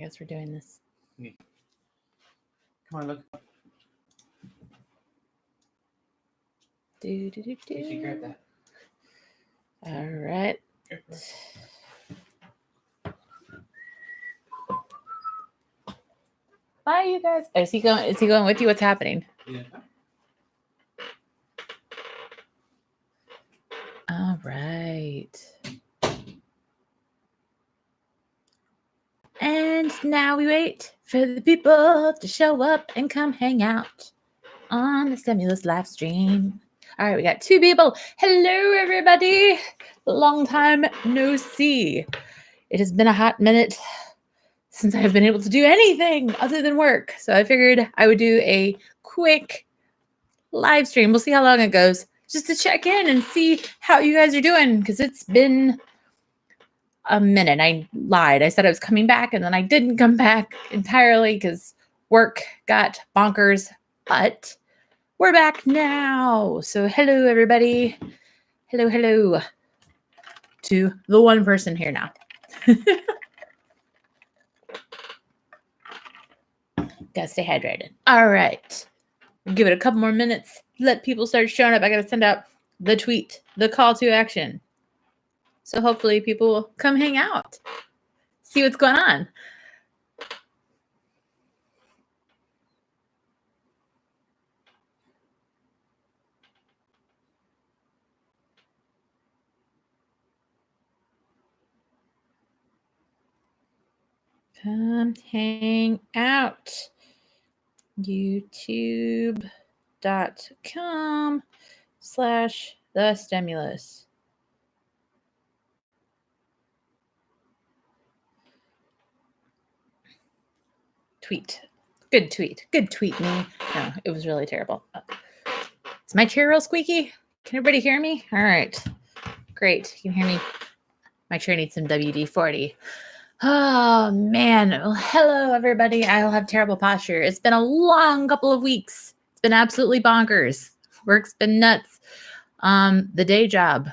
guess we're doing this. Okay. Come on, look. You should grab that. All right. Bye, you guys. Is he going? Is he going with you? What's happening? Yeah. All right. And now we wait for the people to show up and come hang out on the STEMulus live stream. All right, we got 2 people. Hello, everybody. Long time no see. It has been a hot minute since I've been able to do anything other than work. So I figured I would do a quick live stream. We'll see how long it goes, just to check in and see how you guys are doing, because it's been a minute. I lied. I said I was coming back, and then I didn't come back entirely because work got bonkers, but we're back now. So hello, everybody. Hello to the one person here now. Gotta stay hydrated. All right. We'll give it a couple more minutes. Let people start showing up. I gotta send out the tweet, the call to action. So hopefully people will come hang out, see what's going on. Come hang out. youtube.com/thestemulus. Tweet. Good tweet. Good tweet, me. No, it was really terrible. Is my chair real squeaky? Can everybody hear me? All right. Great. You can hear me. My chair needs some WD-40. Oh, man. Well, hello, everybody. I'll have terrible posture. It's been a long couple of weeks. It's been absolutely bonkers. Work's been nuts. The day job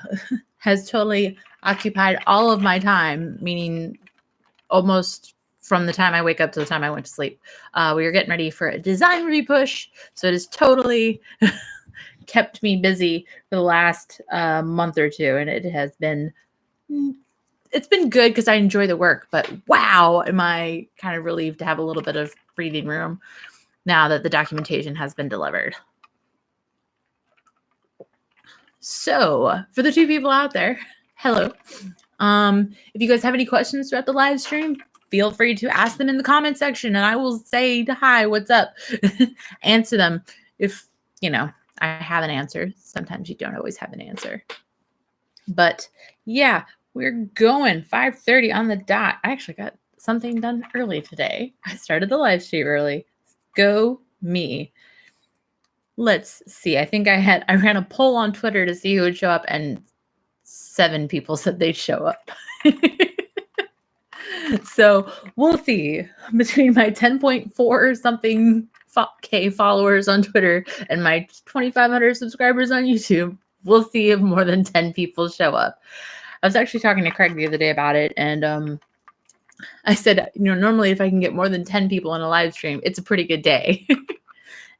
has totally occupied all of my time, meaning almost from the time I wake up to the time I went to sleep. We were getting ready for a design review push, so it has totally kept me busy for the last month or two, and it has been, it's been good because I enjoy the work, but wow, am I kind of relieved to have a little bit of breathing room now that the documentation has been delivered. So for the 2 people out there, hello. If you guys have any questions throughout the live stream, feel free to ask them in the comment section and I will say hi, what's up? Answer them if, you know, I have an answer. Sometimes you don't always have an answer. But yeah, we're going 5:30 on the dot. I actually got something done early today. I started the live stream early. Go me. Let's see. I think I ran a poll on Twitter to see who would show up, and 7 people said they'd show up. So we'll see. Between my 10.4 something K followers on Twitter and my 2,500 subscribers on YouTube, we'll see if more than 10 people show up. I was actually talking to Craig the other day about it, and I said, you know, normally if I can get more than 10 people in a live stream, it's a pretty good day.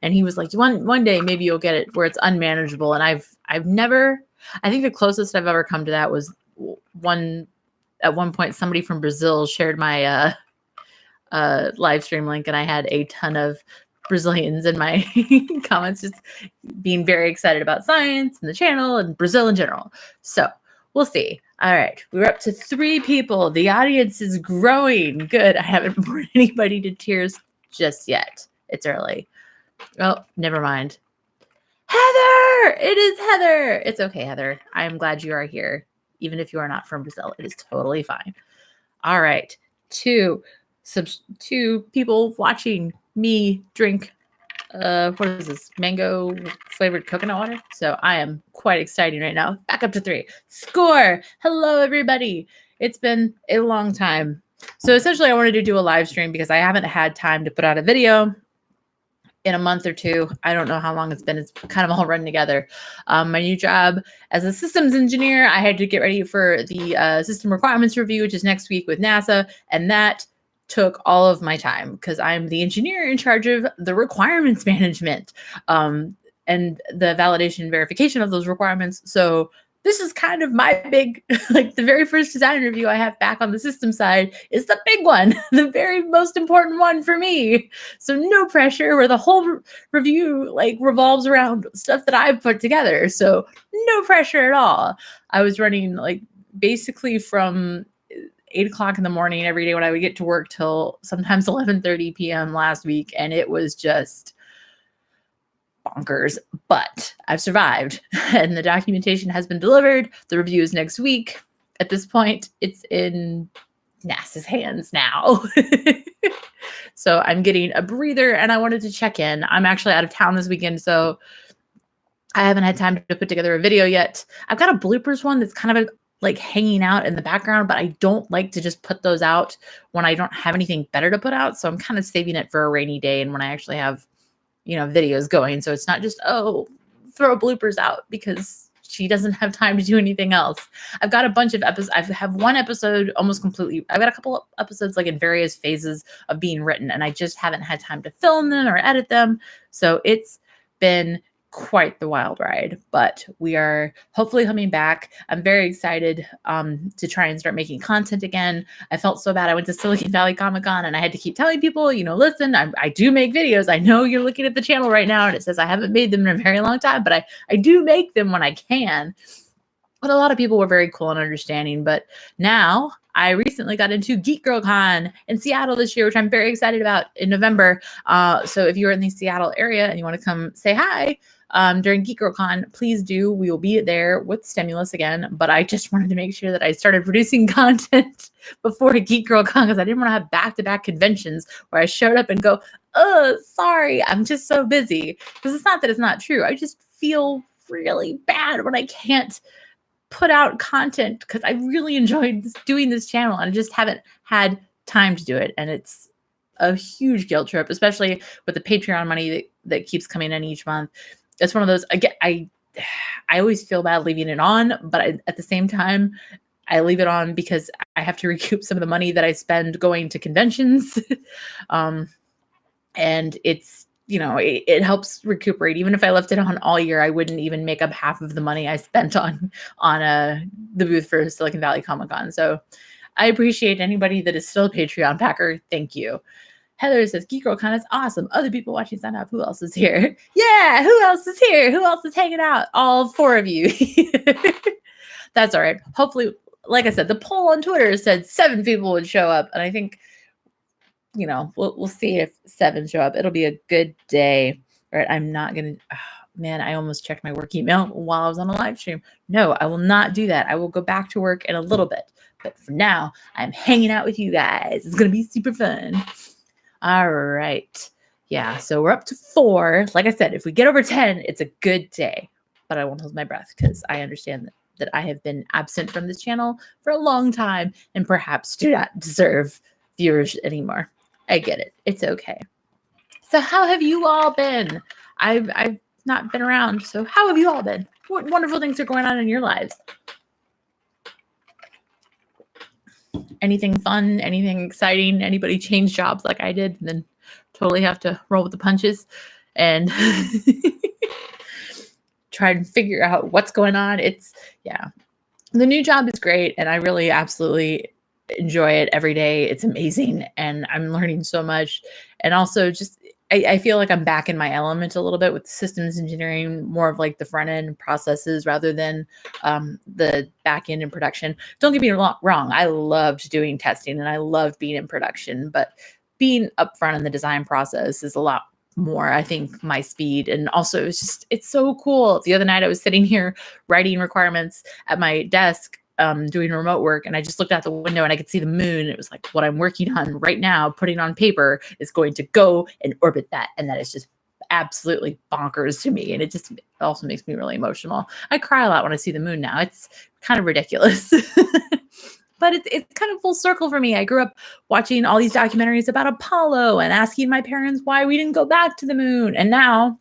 And he was like, one day maybe you'll get it where it's unmanageable. And I've never, I think the closest I've ever come to that was at one point somebody from Brazil shared my live stream link, and I had a ton of Brazilians in my comments just being very excited about science and the channel and Brazil in general. So we'll see. All right. We're up to 3 people. The audience is growing. Good. I haven't brought anybody to tears just yet. It's early. Oh, never mind. Heather! It is Heather. It's okay, Heather. I am glad you are here. Even if you are not from Brazil, it is totally fine. All right. 2 people watching me drink, what is this? Mango flavored coconut water. So I am quite excited right now. Back up to 3. Score. Hello, everybody. It's been a long time. So essentially I wanted to do a live stream because I haven't had time to put out a video in a month or 2. I don't know how long it's been. It's kind of all run together. My new job as a systems engineer, I had to get ready for the system requirements review, which is next week with NASA. And that took all of my time because I'm the engineer in charge of the requirements management and the validation and verification of those requirements. So this is kind of my big, like the very first design review I have back on the system side is the big one, the very most important one for me. So no pressure, where the whole review like revolves around stuff that I've put together. So no pressure at all. I was running like basically from 8 o'clock in the morning every day when I would get to work till sometimes 11:30 p.m. last week. And it was just bonkers, but I've survived and the documentation has been delivered. The review is next week. At this point, it's in NASA's hands now. So I'm getting a breather and I wanted to check in. I'm actually out of town this weekend, so I haven't had time to put together a video yet. I've got a bloopers one that's kind of like hanging out in the background, but I don't like to just put those out when I don't have anything better to put out. So I'm kind of saving it for a rainy day and when I actually have, you know, videos going. So it's not just, oh, throw bloopers out because she doesn't have time to do anything else. I've got a bunch of episodes. I have one episode almost completely. I've got a couple of episodes like in various phases of being written and I just haven't had time to film them or edit them. So it's been quite the wild ride, but we are hopefully coming back. I'm very excited to try and start making content again. I felt so bad. I went to Silicon Valley Comic-Con and I had to keep telling people, you know, listen, I do make videos. I know you're looking at the channel right now and it says I haven't made them in a very long time, but I do make them when I can. But a lot of people were very cool and understanding. But now I recently got into Geek Girl Con in Seattle this year, which I'm very excited about in November. So if you're in the Seattle area and you want to come say hi, during Geek Girl Con, please do. We will be there with STEMulus again, but I just wanted to make sure that I started producing content before Geek Girl Con because I didn't want to have back-to-back conventions where I showed up and go, oh, sorry, I'm just so busy. Because it's not that it's not true. I just feel really bad when I can't put out content because I really enjoyed doing this channel and I just haven't had time to do it. And it's a huge guilt trip, especially with the Patreon money that keeps coming in each month. It's one of those, again, I always feel bad leaving it on, but at the same time, I leave it on because I have to recoup some of the money that I spend going to conventions. And it's, you know, it helps recuperate. Even if I left it on all year, I wouldn't even make up half of the money I spent on the booth for Silicon Valley Comic-Con. So I appreciate anybody that is still a Patreon packer. Thank you. Heather says, Geek Girl Con is awesome. Other people watching sign up. Who else is here? Yeah, who else is here? Who else is hanging out? All 4 of you. That's all right. Hopefully, like I said, the poll on Twitter said 7 people would show up. And I think, you know, we'll see if 7 show up. It'll be a good day. All right, I'm not going to, man, I almost checked my work email while I was on a live stream. No, I will not do that. I will go back to work in a little bit. But for now, I'm hanging out with you guys. It's going to be super fun. All right. Yeah. So we're up to 4. Like I said, if we get over 10, it's a good day, but I won't hold my breath because I understand that I have been absent from this channel for a long time and perhaps do not deserve viewers anymore. I get it. It's okay. So how have you all been? I've not been around. So how have you all been? What wonderful things are going on in your lives? Anything fun, anything exciting, anybody change jobs like I did and then totally have to roll with the punches and try and figure out what's going on. Yeah, the new job is great and I really absolutely enjoy it every day. It's amazing and I'm learning so much. And also just, I feel like I'm back in my element a little bit with systems engineering, more of like the front end processes rather than the back end and production. Don't get me wrong. I loved doing testing and I loved being in production, but being upfront in the design process is a lot more, I think, my speed. And also it's so cool. The other night I was sitting here writing requirements at my desk doing remote work. And I just looked out the window and I could see the moon. It was like what I'm working on right now, putting on paper is going to go and orbit that. And that is just absolutely bonkers to me. And it just also makes me really emotional. I cry a lot when I see the moon now. It's kind of ridiculous. But it's kind of full circle for me. I grew up watching all these documentaries about Apollo and asking my parents why we didn't go back to the moon. And now,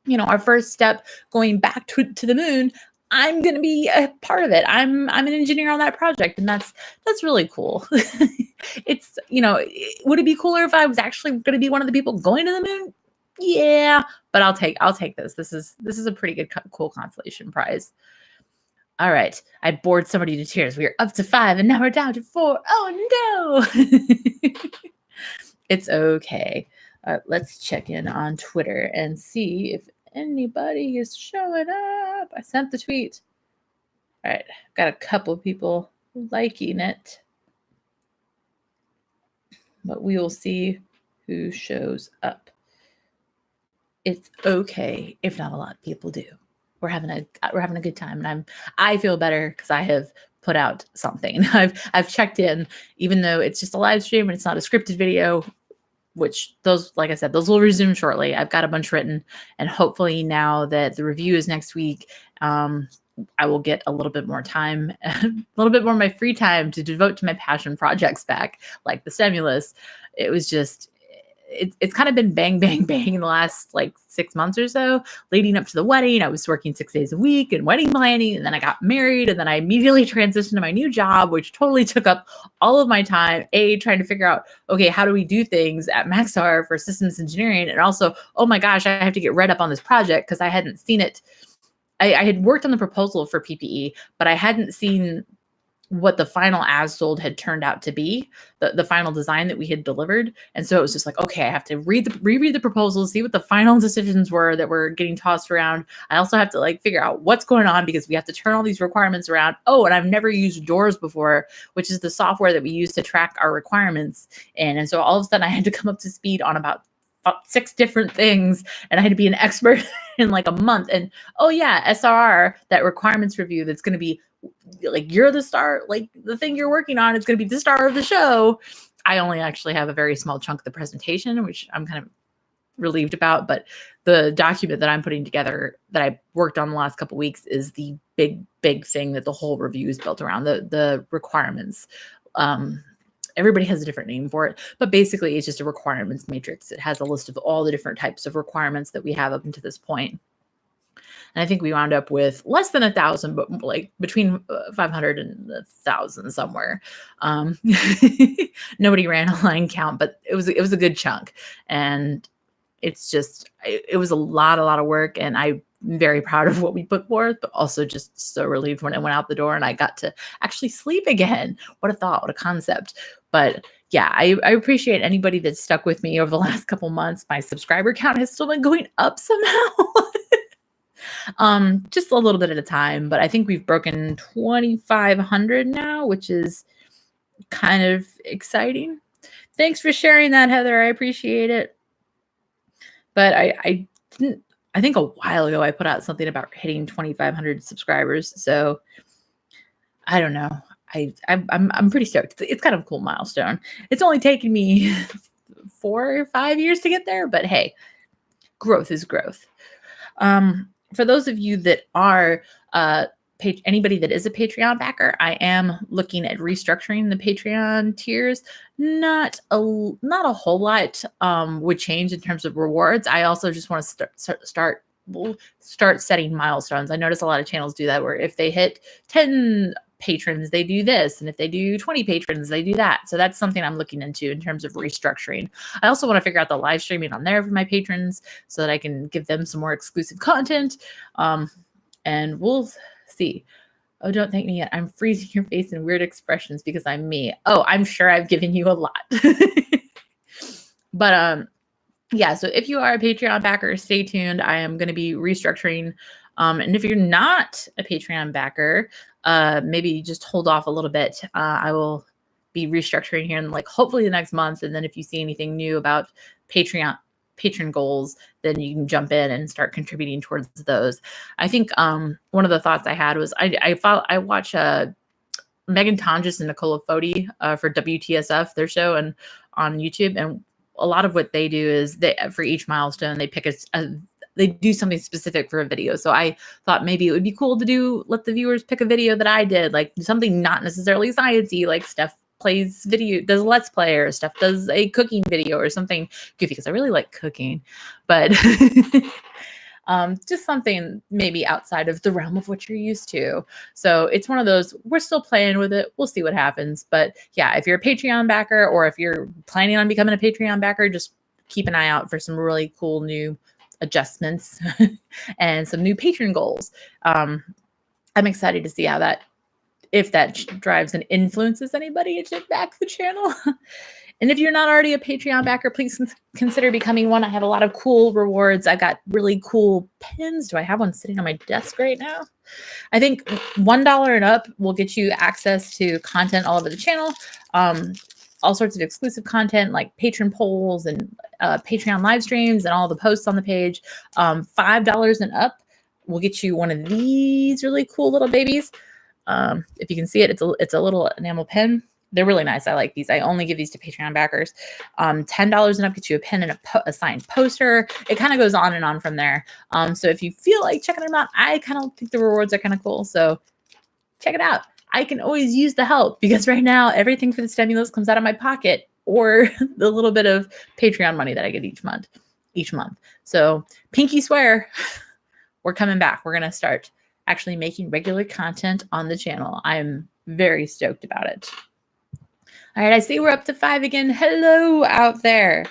you know, our first step going back to the moon, I'm going to be a part of it. I'm an engineer on that project, and that's really cool. It's, would it be cooler if I was actually going to be one of the people going to the moon? Yeah, but I'll take this. This is a pretty good cool consolation prize. All right, I bored somebody to tears. We are up to 5 and now we're down to 4. Oh no. It's okay. Let's check in on Twitter and see if anybody is showing up. I sent the tweet. All right, got a couple people liking it, but we will see who shows up. It's okay if not a lot of people do. We're having a good time, and I feel better because I have put out something. I've checked in, even though it's just a live stream and it's not a scripted video. Which those, like I said, those will resume shortly. I've got a bunch written, and hopefully now that the review is next week, I will get a little bit more time, a little bit more of my free time to devote to my passion projects back, like the STEMulus. It was just, it's kind of been bang, bang, bang in the last like 6 months or so. Leading up to the wedding, I was working 6 days a week and wedding planning, and then I got married, and then I immediately transitioned to my new job, which totally took up all of my time, trying to figure out, okay, how do we do things at Maxar for systems engineering? And also, oh my gosh, I have to get read up on this project because I hadn't seen it. I had worked on the proposal for PPE, but I hadn't seen what the final as sold had turned out to be, the final design that we had delivered. And so it was just like, okay, I have to reread the proposal, see what the final decisions were that were getting tossed around. I also have to like figure out what's going on because we have to turn all these requirements around. Oh, and I've never used Doors before, which is the software that we use to track our requirements. And so all of a sudden I had to come up to speed on about 6 different things, and I had to be an expert in like a month. And oh yeah, SRR, that requirements review, that's going to be like, you're the star, like the thing you're working on is going to be the star of the show. I only actually have a very small chunk of the presentation, which I'm kind of relieved about, but the document that I'm putting together that I worked on the last couple of weeks is the big thing that the whole review is built around, the requirements. Everybody has a different name for it, but basically it's just a requirements matrix. It has a list of all the different types of requirements that we have up until this point. And I think we wound up with less than 1,000, but like between 500 and 1,000 somewhere. Nobody ran a line count, but it was a good chunk. And it's just, it was a lot of work. And I'm very proud of what we put forth, but also just so relieved when I went out the door and I got to actually sleep again. What a thought, what a concept. But yeah, I appreciate anybody that's stuck with me over the last couple months. My subscriber count has still been going up somehow. Just a little bit at a time, but I think we've broken 2,500 now, which is kind of exciting. Thanks for sharing that, Heather. I appreciate it. But I think a while ago I put out something about hitting 2,500 subscribers. So I don't know. I'm pretty stoked. It's kind of a cool milestone. It's only taken me 4 or 5 years to get there, but hey, growth is growth. For those of you that are anybody that is a Patreon backer, I am looking at restructuring the Patreon tiers. Not a whole lot would change in terms of rewards. I also just want to start setting milestones. I notice a lot of channels do that, where if they hit 10 patrons, they do this, and if they do 20 patrons, they do that. So that's something I'm looking into in terms of restructuring. I also want to figure out the live streaming on there for my patrons so that I can give them some more exclusive content. And we'll see. Oh, don't thank me yet. I'm freezing your face in weird expressions because I'm me. Oh, I'm sure I've given you a lot. But yeah, so if you are a Patreon backer, stay tuned. I am going to be restructuring. And if you're not a Patreon backer, maybe just hold off a little bit. I will be restructuring here in hopefully the next month. And then if you see anything new about patron goals, then you can jump in and start contributing towards those. I think one of the thoughts I had was I watch Megan Tonjes and Nicola Foti for WTSF, their show, and on YouTube. And a lot of what they do is for each milestone, they pick they do something specific for a video. So I thought maybe it would be cool to let the viewers pick a video that I did, like something not necessarily sciencey, like Steph plays video, does a Let's Play, or Steph does a cooking video or something goofy, because I really like cooking. But Just something maybe outside of the realm of what you're used to. So it's one of those, we're still playing with it. We'll see what happens. But yeah, if you're a Patreon backer or if you're planning on becoming a Patreon backer, just keep an eye out for some really cool new adjustments and some new patron goals. I'm excited to see how that, if that drives and influences anybody to back the channel. And if you're not already a Patreon backer, please consider becoming one. I have a lot of cool rewards. I got really cool pins. Do I have one sitting on my desk right now? I think $1 and up will get you access to content all over the channel. All sorts of exclusive content like patron polls and Patreon live streams and all the posts on the page. $5 and up will get you one of these really cool little babies. If you can see it, it's a little enamel pen. They're really nice. I like these. I only give these to Patreon backers. $10 and up gets you a pen and a signed poster. It kind of goes on and on from there. So if you feel like checking them out, I kind of think the rewards are kind of cool. So check it out. I can always use the help because right now everything for the STEMulus comes out of my pocket or the little bit of Patreon money that I get each month. So pinky swear, we're coming back. We're going to start actually making regular content on the channel. I'm very stoked about it. All right, I see we're up to 5 again. Hello out there.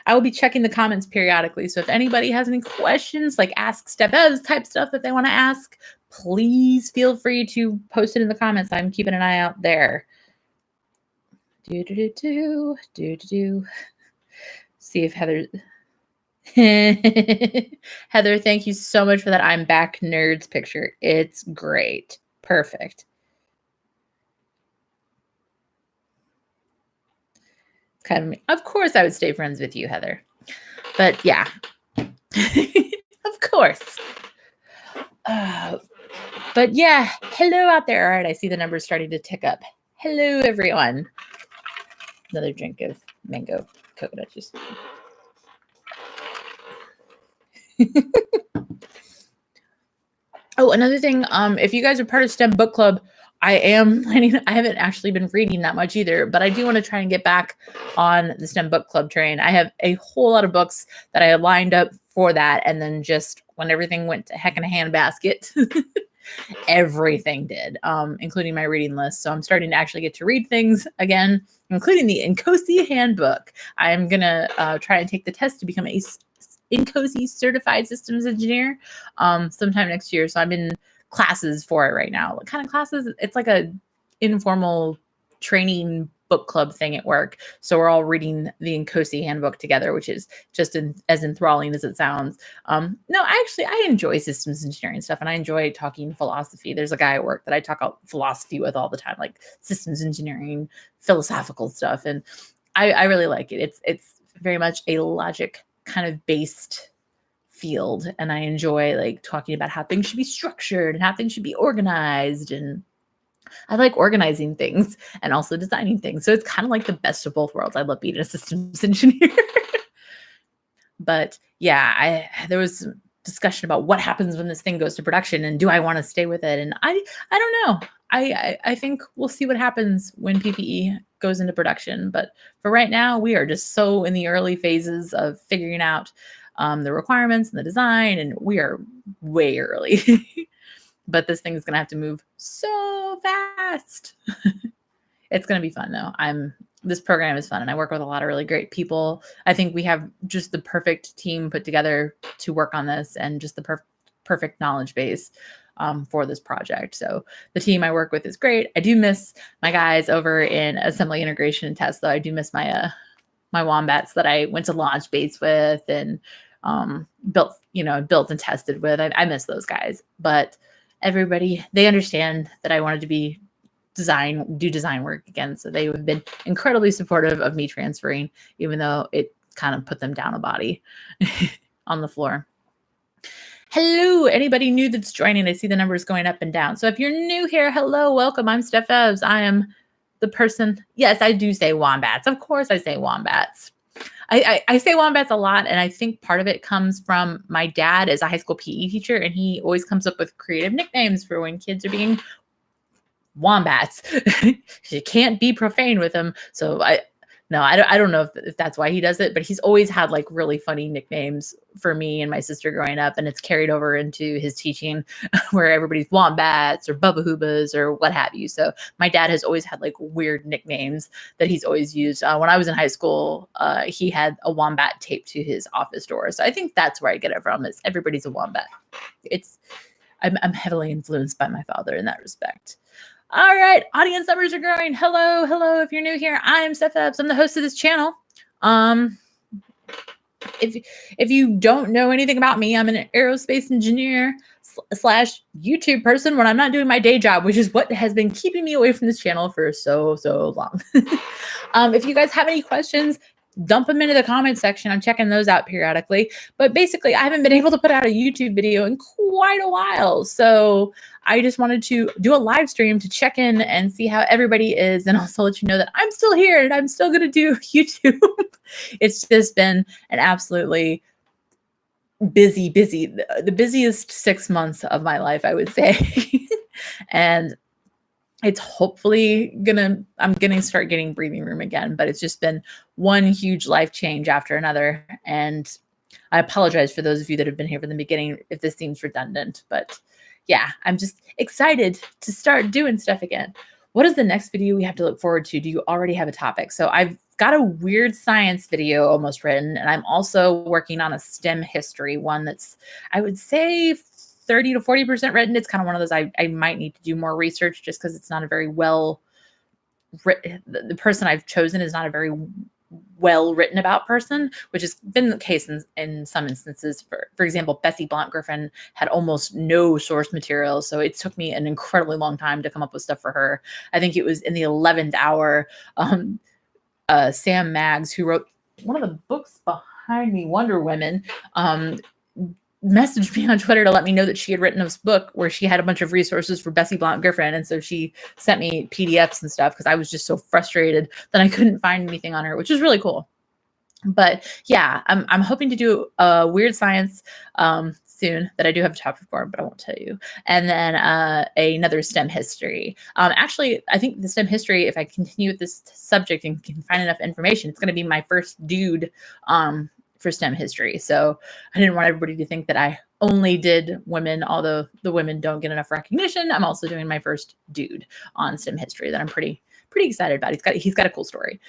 I will be checking the comments periodically. So if anybody has any questions, like Ask StepEvs type stuff that they want to ask, please feel free to post it in the comments. I'm keeping an eye out there. See if Heather... Heather, thank you so much for that I'm back nerds picture. It's great. Perfect. Kind of me. Of course I would stay friends with you, Heather. But yeah. Of course. But yeah, hello out there. All right, I see the numbers starting to tick up. Hello, everyone. Another drink of mango coconut juice. Oh, another thing, if you guys are part of STEM Book Club, I haven't actually been reading that much either, but I do want to try and get back on the STEM Book Club train. I have a whole lot of books that I had lined up for that, and then just when everything went to heck in a handbasket, everything did, including my reading list. So I'm starting to actually get to read things again, including the NCOSE handbook. I'm going to try and take the test to become a NCOSE certified systems engineer sometime next year. So I'm in classes for it right now. What kind of classes? It's like a informal training book club thing at work. So we're all reading the NCOSE handbook together, which is just as enthralling as it sounds. No, actually, I enjoy systems engineering stuff and I enjoy talking philosophy. There's a guy at work that I talk about philosophy with all the time, like systems engineering, philosophical stuff. And I really like it. It's very much a logic kind of based field. And I enjoy like talking about how things should be structured and how things should be organized. And I like organizing things and also designing things. So it's kind of like the best of both worlds. I love being a systems engineer. But yeah, there was discussion about what happens when this thing goes to production and do I want to stay with it? And I don't know. I think we'll see what happens when PPE goes into production. But for right now, we are just so in the early phases of figuring out the requirements and the design, and we are way early. But this thing is going to have to move so fast. It's going to be fun, though. This program is fun, and I work with a lot of really great people. I think we have just the perfect team put together to work on this and just the perfect knowledge base for this project. So the team I work with is great. I do miss my guys over in assembly integration and test, though. I do miss my my wombats that I went to launch base with and built and tested with. I miss those guys, but everybody, they understand that I wanted to do design work again. So they have been incredibly supportive of me transferring, even though it kind of put them down a body on the floor. Hello, anybody new that's joining? I see the numbers going up and down. So if you're new here, hello, welcome. I'm StepEvs. I am the person. Yes, I do say wombats. Of course I say wombats. I say wombats a lot, and I think part of it comes from my dad is a high school PE teacher, and he always comes up with creative nicknames for when kids are being wombats. You can't be profane with them. So No, I don't know if that's why he does it, but he's always had like really funny nicknames for me and my sister growing up, and it's carried over into his teaching where everybody's wombats or bubba hoobas or what have you. So my dad has always had like weird nicknames that he's always used. When I was in high school, he had a wombat taped to his office door. So I think that's where I get it from. Is everybody's a wombat. I'm heavily influenced by my father in that respect. All right, audience numbers are growing. Hello, hello. If you're new here, I'm Steph Epps. I'm the host of this channel. If you don't know anything about me, I'm an aerospace engineer slash YouTube person when I'm not doing my day job, which is what has been keeping me away from this channel for so long. If you guys have any questions, dump them into the comment section. I'm checking those out periodically. But basically, I haven't been able to put out a YouTube video in quite a while. So I just wanted to do a live stream to check in and see how everybody is, and also let you know that I'm still here and I'm still going to do YouTube. It's just been an absolutely busy, the busiest 6 months of my life, I would say. And it's hopefully I'm gonna start getting breathing room again, but it's just been one huge life change after another. And I apologize for those of you that have been here from the beginning if this seems redundant, but yeah, I'm just excited to start doing stuff again. What is the next video we have to look forward to? Do you already have a topic? So I've got a weird science video almost written, and I'm also working on a STEM history one that's, I would say, 30 to 40% written. It's kind of one of those I might need to do more research just because it's not a very well written. The person I've chosen is not a very well written about person, which has been the case in some instances. For example, Bessie Blount Griffin had almost no source material, so it took me an incredibly long time to come up with stuff for her. I think it was in the 11th hour. Sam Maggs, who wrote one of the books behind me, Wonder Women, messaged me on Twitter to let me know that she had written this book where she had a bunch of resources for Bessie Blount Griffin. And so she sent me PDFs and stuff because I was just so frustrated that I couldn't find anything on her, which is really cool. But yeah, I'm hoping to do a weird science soon that I do have a topic for, but I won't tell you. And then another STEM history. Actually, I think the STEM history, if I continue with this subject and can find enough information, it's going to be my first dude for STEM history. So I didn't want everybody to think that I only did women, although the women don't get enough recognition. I'm also doing my first dude on STEM history that I'm pretty excited about. He's got a cool story.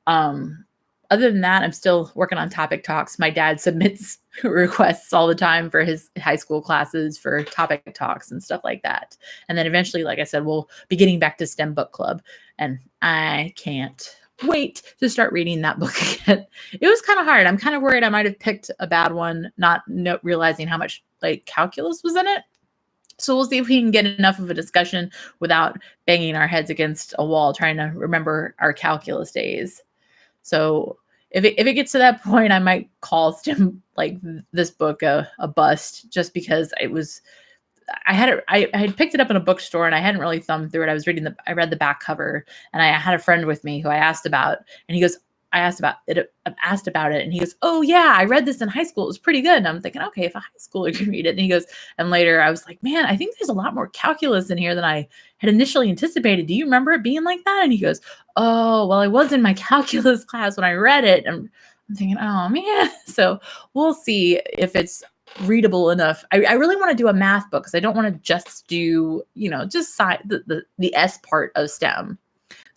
Other than that, I'm still working on topic talks. My dad submits requests all the time for his high school classes for topic talks and stuff like that. And then eventually, like I said, we'll be getting back to STEM book club. And I can't wait to start reading that book again. It was kind of hard. I'm kind of worried I might have picked a bad one, not realizing how much like calculus was in it. So we'll see if we can get enough of a discussion without banging our heads against a wall trying to remember our calculus days. So if it gets to that point, I might call STEM like this book a bust, just because it was. I had picked it up in a bookstore and I hadn't really thumbed through it. I read the back cover, and I had a friend with me who I asked about, and he goes, I asked about it, and he goes, "Oh yeah, I read this in high school. It was pretty good." And I'm thinking, okay, if a high schooler can read it. And he goes, and later I was like, man, I think there's a lot more calculus in here than I had initially anticipated. Do you remember it being like that? And he goes, oh, well, I was in my calculus class when I read it. And I'm thinking, oh man. So we'll see if it's readable enough. I really want to do a math book because I don't want to just do, just the S part of STEM.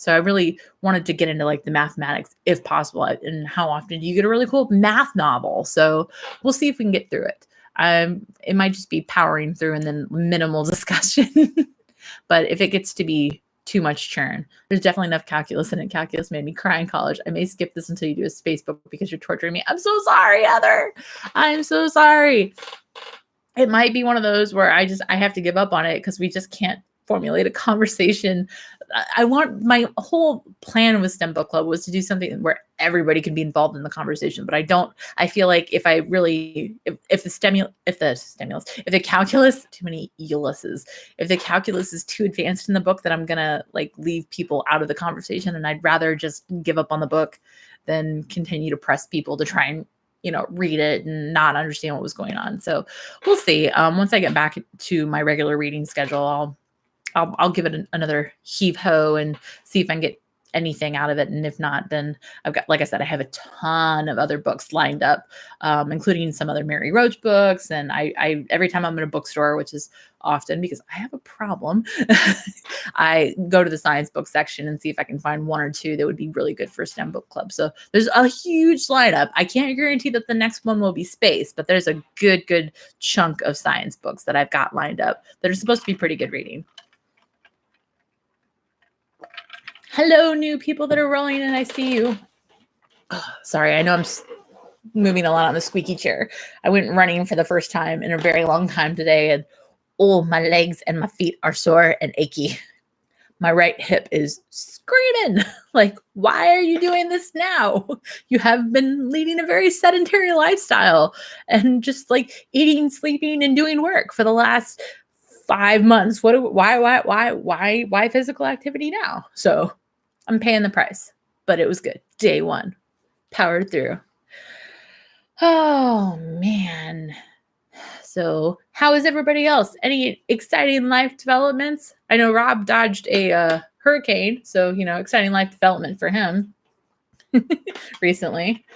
So I really wanted to get into like the mathematics if possible. And how often do you get a really cool math novel? So we'll see if we can get through it. It might just be powering through and then minimal discussion. But if it gets to be too much churn, there's definitely enough calculus in it. Calculus made me cry in college. I may skip this until you do a space book because you're torturing me. I'm so sorry, Heather. I'm so sorry. It might be one of those where I have to give up on it because we just can't formulate a conversation. My whole plan with STEM Book Club was to do something where everybody can be involved in the conversation. But I feel like if the calculus, too many Ulysses, if the calculus is too advanced in the book, then I'm going to like leave people out of the conversation. And I'd rather just give up on the book than continue to press people to try and, read it and not understand what was going on. So we'll see. Once I get back to my regular reading schedule, I'll give it another heave ho and see if I can get anything out of it. And if not, then I've got, like I said, I have a ton of other books lined up, including some other Mary Roach books. And I every time I'm in a bookstore, which is often because I have a problem, I go to the science book section and see if I can find one or two that would be really good for STEM book club. So there's a huge lineup. I can't guarantee that the next one will be space, but there's a good chunk of science books that I've got lined up that are supposed to be pretty good reading. Hello, new people that are rolling in. I see you. Oh, sorry, I know I'm moving a lot on the squeaky chair. I went running for the first time in a very long time today, and my legs and my feet are sore and achy. My right hip is screaming. Like, why are you doing this now? You have been leading a very sedentary lifestyle and just like eating, sleeping, and doing work for the last 5 months. Why physical activity now? So I'm paying the price, but it was good. Day one, powered through. Oh man. So how is everybody else? Any exciting life developments? I know Rob dodged a hurricane, so, exciting life development for him recently.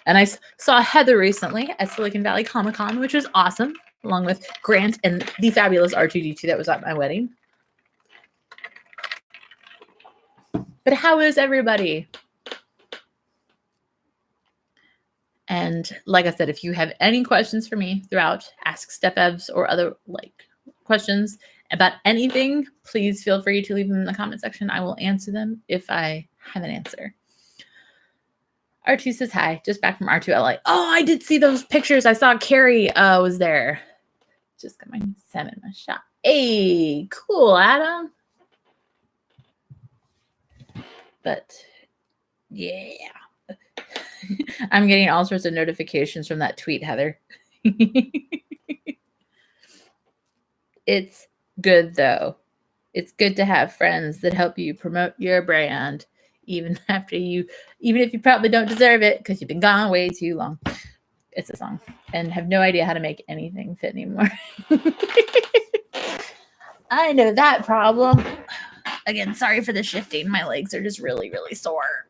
And I saw Heather recently at Silicon Valley Comic-Con, which was awesome, along with Grant and the fabulous R2D2 that was at my wedding. But how is everybody? And like I said, if you have any questions for me throughout, ask StepEvs or other questions about anything, please feel free to leave them in the comment section. I will answer them if I have an answer. R2 says hi, just back from R2LA. Oh, I did see those pictures. I saw Carrie was there. Just got my salmon my shot. Hey, cool, Adam. But yeah. I'm getting all sorts of notifications from that tweet, Heather. It's good, though. It's good to have friends that help you promote your brand, even if you probably don't deserve it because you've been gone way too long. It's a song. And have no idea how to make anything fit anymore. I know that problem. Again, sorry for the shifting. My legs are just really, really sore.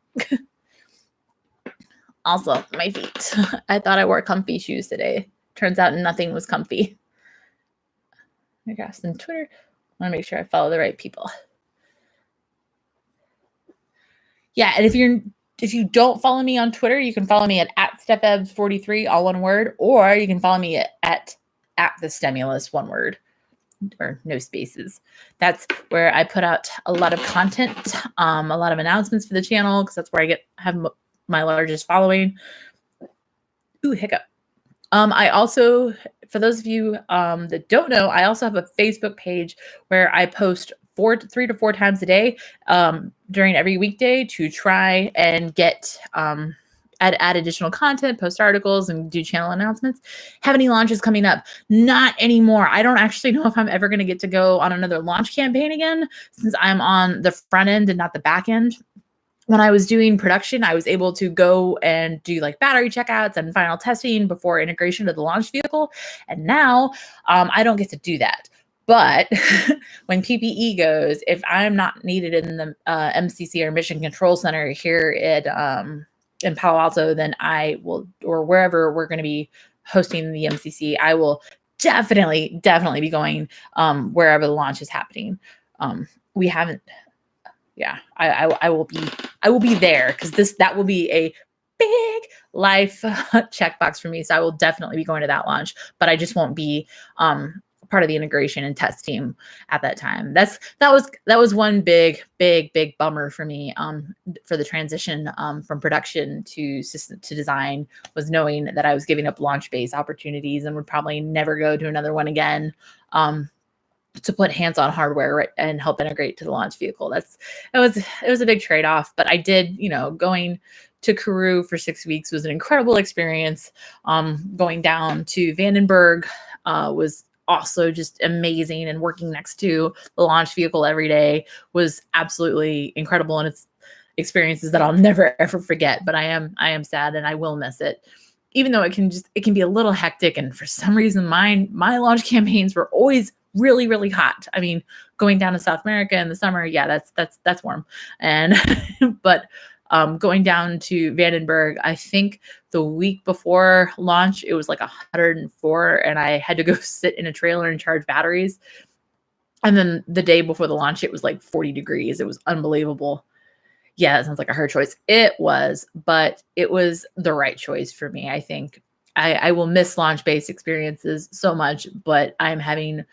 Also, my feet. I thought I wore comfy shoes today. Turns out nothing was comfy. I got some Twitter. I want to make sure I follow the right people. Yeah, and if you don't follow me on Twitter, you can follow me at StepEvs43, all one word, or you can follow me at the STEMulus, one word, or no spaces. That's where I put out a lot of content, a lot of announcements for the channel, because that's where I have my largest following. Ooh, hiccup. I also, for those of you that don't know, I also have a Facebook page where I post 3 to 4 times a day during every weekday to try and get add additional content, post articles, and do channel announcements. Have any launches coming up? Not anymore. I don't actually know if I'm ever going to get to go on another launch campaign again, since I'm on the front end and not the back end. When I was doing production, I was able to go and do battery checkouts and final testing before integration to the launch vehicle. And now I don't get to do that. But when PPE goes, if I'm not needed in the MCC or Mission Control Center here in Palo Alto, then I will, or wherever we're going to be hosting the MCC, I will definitely be going wherever the launch is happening. We haven't. Yeah, I will be there because that will be a big life checkbox for me. So I will definitely be going to that launch, but I just won't be part of the integration and test team at that time. That was one big bummer for me for the transition from production to system to design, was knowing that I was giving up launch-based opportunities and would probably never go to another one again. To put hands-on hardware and help integrate to the launch vehicle. It was a big trade-off, but I did, going to Kourou for 6 weeks was an incredible experience. Going down to Vandenberg was also just amazing, and working next to the launch vehicle every day was absolutely incredible. And it's experiences that I'll never ever forget, but I am sad and I will miss it. Even though it can be a little hectic, and for some reason my launch campaigns were always really, really hot. I mean, going down to South America in the summer, yeah, that's warm. And but going down to Vandenberg, I think the week before launch, it was like 104, and I had to go sit in a trailer and charge batteries. And then the day before the launch, it was like 40 degrees. It was unbelievable. Yeah, that sounds like a hard choice. It was, but it was the right choice for me. I think I will miss launch-based experiences so much, but I'm having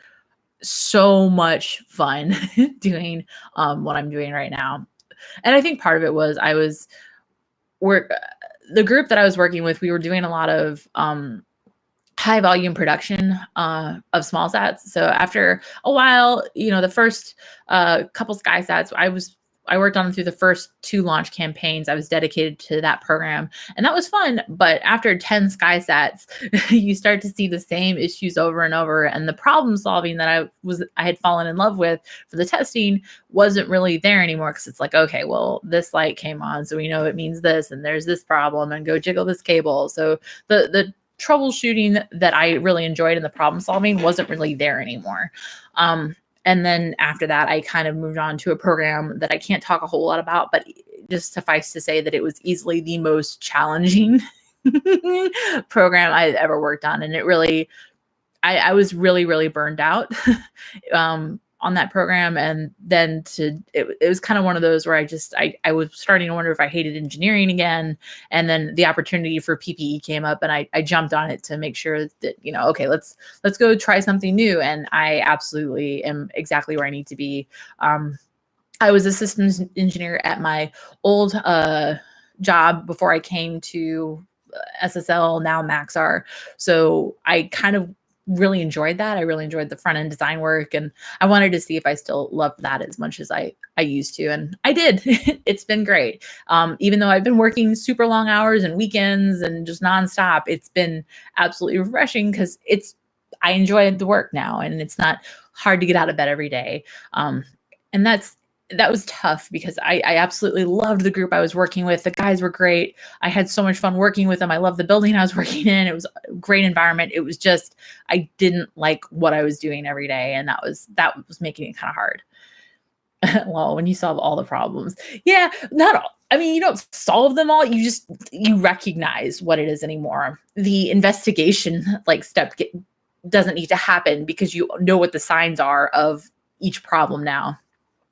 so much fun doing what I'm doing right now. And I think part of it was the group that I was working with, we were doing a lot of high volume production of small sats. So after a while, the first couple sky sats, I worked on through the first 2 launch campaigns. I was dedicated to that program, and that was fun. But after 10 sky sats, you start to see the same issues over and over, and the problem solving that I had fallen in love with for the testing wasn't really there anymore, because it's like, okay, well, this light came on, so we know it means this, and there's this problem, and go jiggle this cable. So the troubleshooting that I really enjoyed and the problem solving wasn't really there anymore. And then after that, I kind of moved on to a program that I can't talk a whole lot about, but just suffice to say that it was easily the most challenging program I've ever worked on. And it really, I was really, really burned out on that program. And then it was kind of one of those where I was starting to wonder if I hated engineering again. And then the opportunity for PPE came up, and I jumped on it to make sure that, okay, let's go try something new. And I absolutely am exactly where I need to be. I was a systems engineer at my old job before I came to SSL, now Maxar. So I kind of really enjoyed that. I really enjoyed the front end design work, and I wanted to see if I still loved that as much as I used to. And I did. It's been great. Even though I've been working super long hours and weekends and just nonstop, it's been absolutely refreshing, because I enjoy the work now, and it's not hard to get out of bed every day. And that was tough, because I absolutely loved the group I was working with. The guys were great. I had so much fun working with them. I loved the building I was working in. It was a great environment. It was just, I didn't like what I was doing every day. And that was making it kind of hard. Well, when you solve all the problems, yeah, not all. I mean, you don't solve them all. You recognize what it is anymore. The investigation step doesn't need to happen, because you know what the signs are of each problem now.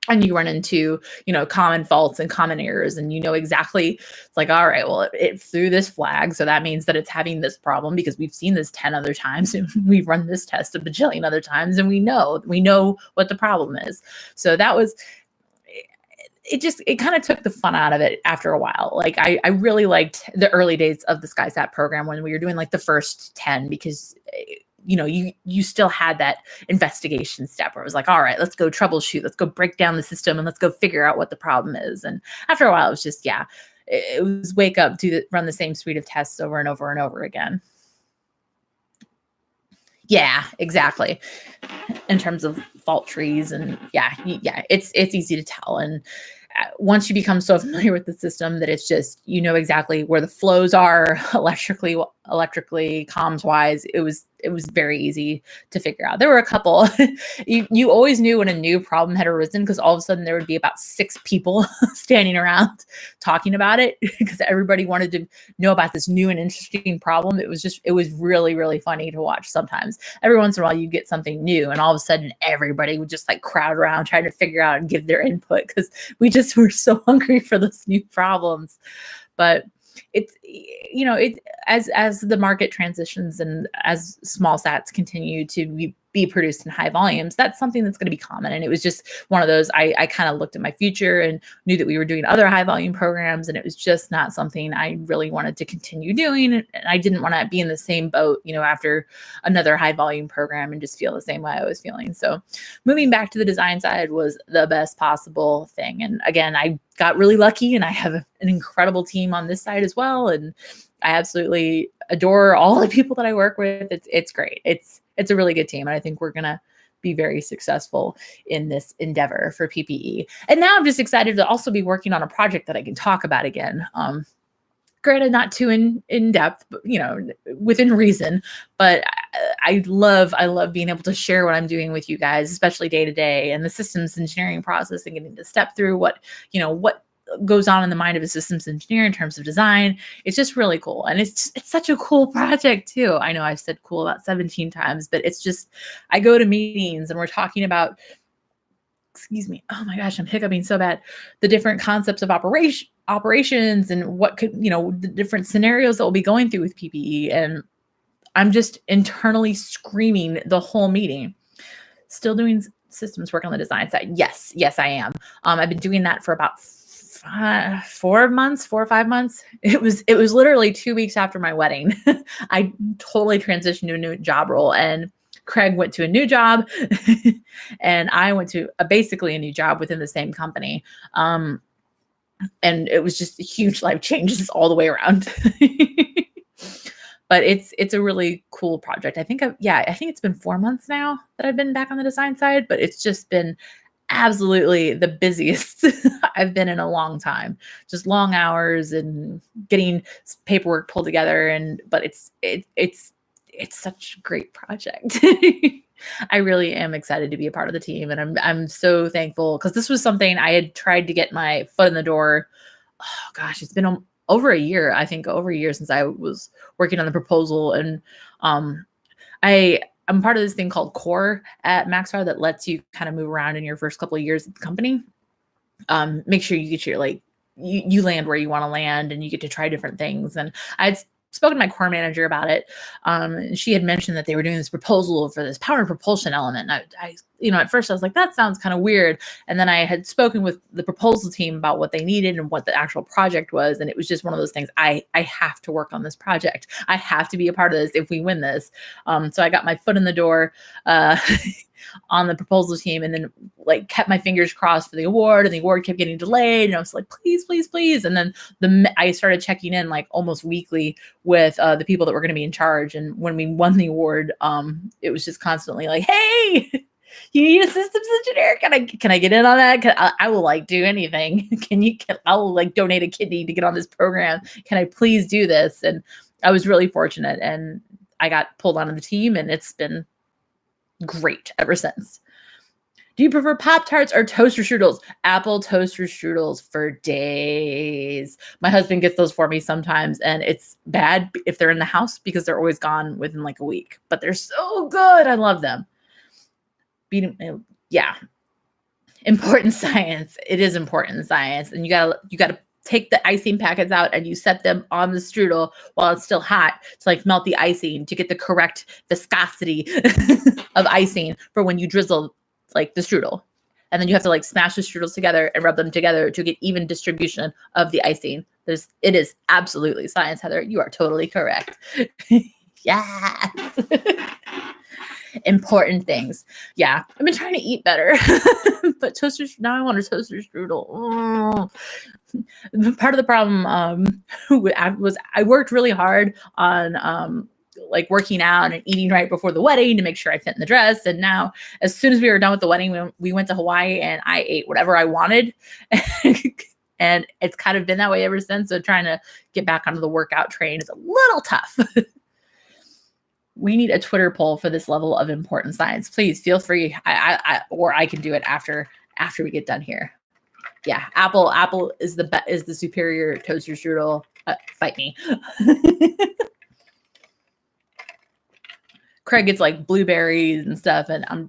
And you run into, common faults and common errors, and exactly, it's like, all right, well, it threw this flag, so that means that it's having this problem, because we've seen this 10 other times, and we've run this test a bajillion other times, and we know what the problem is. So that was, it kind of took the fun out of it after a while. Like I really liked the early days of the SkySat program when we were doing the first 10, because you still had that investigation step where it was like, all right, let's go troubleshoot, let's go break down the system, and let's go figure out what the problem is. And after a while, it was just, it was wake up, run the same suite of tests over and over and over again. Yeah, exactly. In terms of fault trees, and it's easy to tell. And once you become so familiar with the system that it's just, exactly where the flows are electrically, comms wise, it was very easy to figure out. There were a couple, you always knew when a new problem had arisen, because all of a sudden there would be about 6 people standing around talking about it, because everybody wanted to know about this new and interesting problem. It was really, really funny to watch. Sometimes every once in a while you get something new, and all of a sudden everybody would just crowd around trying to figure out and give their input, because we just were so hungry for those new problems. But it's, as the market transitions, and as small sats continue to be produced in high volumes, that's something that's going to be common. And it was just one of those, I kind of looked at my future and knew that we were doing other high volume programs, and it was just not something I really wanted to continue doing. And I didn't want to be in the same boat, after another high volume program, and just feel the same way I was feeling. So moving back to the design side was the best possible thing. And again, I got really lucky, and I have an incredible team on this side as well. And I absolutely adore all the people that I work with. It's great. It's a really good team. And I think we're going to be very successful in this endeavor for PPE. And now I'm just excited to also be working on a project that I can talk about again. Granted, not too in depth, but within reason. But I love being able to share what I'm doing with you guys, especially day to day, and the systems engineering process, and getting to step through what goes on in the mind of a systems engineer in terms of design. It's just really cool, and it's such a cool project too. I know I've said cool about 17 times, but it's just, I go to meetings and we're talking about, excuse me, oh my gosh, I'm hiccuping so bad, the different concepts of operations and what could, the different scenarios that we'll be going through with PPE. And I'm just internally screaming the whole meeting. Still doing systems work on the design side. Yes, I am. I've been doing that for about 4 or 5 months. It was literally 2 weeks after my wedding. I totally transitioned to a new job role, and Craig went to a new job and I went to basically a new job within the same company. And it was just huge life changes all the way around. But it's a really cool project. I think it's been 4 months now that I've been back on the design side, but it's just been absolutely the busiest I've been in a long time. Just long hours and getting paperwork pulled together, but it's such a great project. I really am excited to be a part of the team, and I'm so thankful, because this was something I had tried to get my foot in the door. Oh gosh, it's been over a year. I think over a year since I was working on the proposal, and I'm part of this thing called Core at Maxar that lets you kind of move around in your first couple of years at the company. Make sure you get your you land where you want to land, and you get to try different things. And I'd spoken to my core manager about it. And she had mentioned that they were doing this proposal for this power propulsion element. And I at first I was like, that sounds kind of weird. And then I had spoken with the proposal team about what they needed and what the actual project was. And it was just one of those things. I have to work on this project. I have to be a part of this if we win this. So I got my foot in the door on the proposal team, and then kept my fingers crossed for the award, and the award kept getting delayed. And I was like, please, please, please. And then I started checking in almost weekly with the people that were going to be in charge. And when we won the award, it was just constantly like, hey, you need a systems engineer? Can I get in on that? I will do anything. I will donate a kidney to get on this program. Can I please do this? And I was really fortunate, and I got pulled onto the team, and it's been great ever since. Do you prefer Pop-Tarts or toaster strudels? Apple toaster strudels for days. My husband gets those for me sometimes, and it's bad if they're in the house because they're always gone within a week. But they're so good. I love them. Yeah. Important science. It is important science. And you gotta take the icing packets out, and you set them on the strudel while it's still hot to melt the icing to get the correct viscosity of icing for when you drizzle the strudel. And then you have to smash the strudels together and rub them together to get even distribution of the icing. It is absolutely science, Heather. You are totally correct. Yes. Important things. Yeah, I've been trying to eat better, but now I want a toaster strudel. Oh. Part of the problem was I worked really hard on working out and eating right before the wedding to make sure I fit in the dress. And now, as soon as we were done with the wedding, we went to Hawaii, and I ate whatever I wanted. And it's kind of been that way ever since. So trying to get back onto the workout train is a little tough. We need a Twitter poll for this level of important science. Please feel free. Or I can do it after we get done here. Yeah, Apple is the superior toaster strudel. Fight me. Craig gets blueberries and stuff, and I'm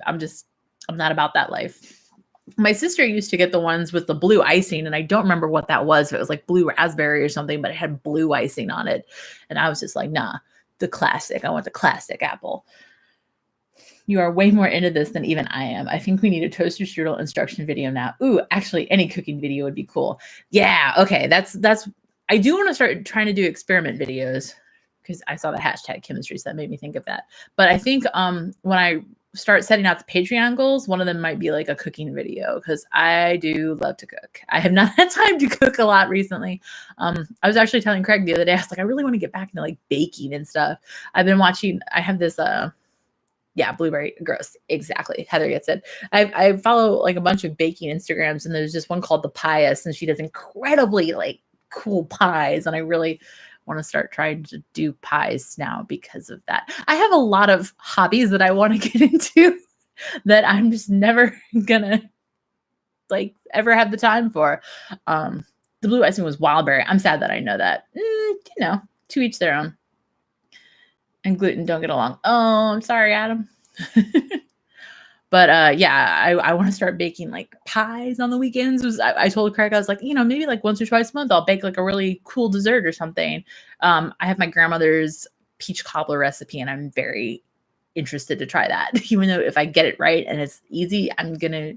not about that life. My sister used to get the ones with the blue icing, and I don't remember what that was. If it was blue raspberry or something, but it had blue icing on it. And I was just nah, the classic. I want the classic apple. You are way more into this than even I am. I think we need a toaster strudel instruction video now. Ooh, actually, any cooking video would be cool. Yeah, okay. That's. I do want to start trying to do experiment videos, because I saw the hashtag chemistry, so that made me think of that. But I think when I start setting out the Patreon goals, one of them might be a cooking video, because I do love to cook. I have not had time to cook a lot recently. I was actually telling Craig the other day, I was I really want to get back into baking and stuff. I've been watching, I have this, blueberry, gross. Exactly. Heather gets it. I follow a bunch of baking Instagrams, and there's just one called The Pious, and she does incredibly cool pies. And want to start trying to do pies now because of that. I have a lot of hobbies that I want to get into that I'm just never gonna like ever have the time for. The blue icing was wildberry. I'm sad that I know that. To each their own. And gluten don't get along. Oh, I'm sorry, Adam. But I want to start baking like pies on the weekends. I told Craig, I was like, maybe like once or twice a month, I'll bake like a really cool dessert or something. I have my grandmother's peach cobbler recipe, and I'm very interested to try that. Even though if I get it right and it's easy, I'm gonna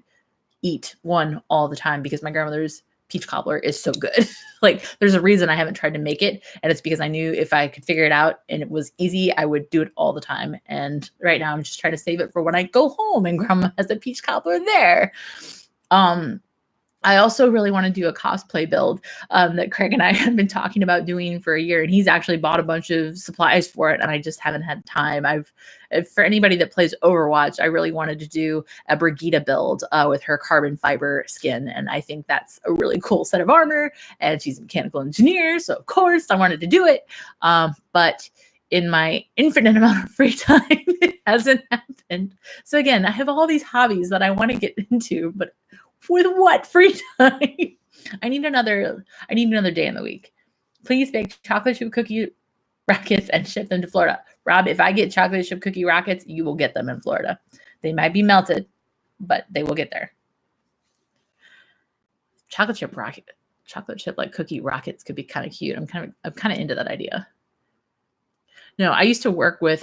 eat one all the time because my grandmother's peach cobbler is so good. Like there's a reason I haven't tried to make it, and it's because I knew if I could figure it out and it was easy, I would do it all the time. And right now I'm just trying to save it for when I go home and grandma has a peach cobbler there. I also really want to do a cosplay build that Craig and I have been talking about doing for a year, and he's actually bought a bunch of supplies for it, and I just haven't had time. For anybody that plays Overwatch, I really wanted to do a Brigitte build with her carbon fiber skin, and I think that's a really cool set of armor, and she's a mechanical engineer, so of course I wanted to do it, but in my infinite amount of free time, it hasn't happened. So again, I have all these hobbies that I want to get into, but with what free time? I need another day in the week. Please bake chocolate chip cookie rockets and ship them to Florida. Rob, if I get chocolate chip cookie rockets, you will get them in Florida. They might be melted, but they will get there. Chocolate chip like cookie rockets could be kind of cute. I'm kind of into that idea. No, I used to work with